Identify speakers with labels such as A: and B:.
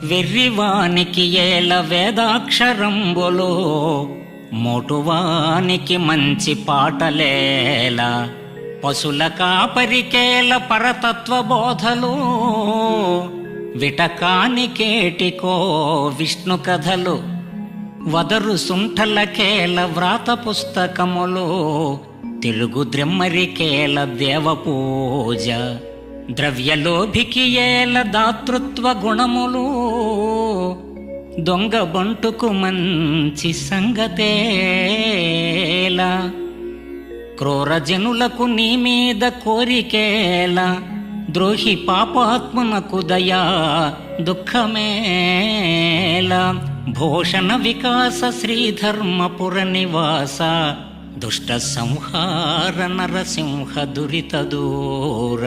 A: వెర్రివానికి ఏల వేదాక్షరంబులు, మోటువానికి మంచి పాటలేల, పశుల కాపరికేల పరతత్వ బోధలు, విటకానికేటికో విష్ణు కథలు, వదరు సుంఠలకేల వ్రాత పుస్తకములు, తెలుగు ద్రెమ్మరికేల దేవపూజ, ద్రవ్యలోభికి ఏల దాతృత్వ గుణములు, దొంగ బంటుకు మంచి సంగతేల, క్రూరజనులకు నీ మీద కోరికేల, ద్రోహి పాపాత్మనకు దయా దుఃఖమేల, భూషణ వికాస శ్రీధర్మపుర నివాస, దుష్ట సంహార నరసింహ దురిత దూర.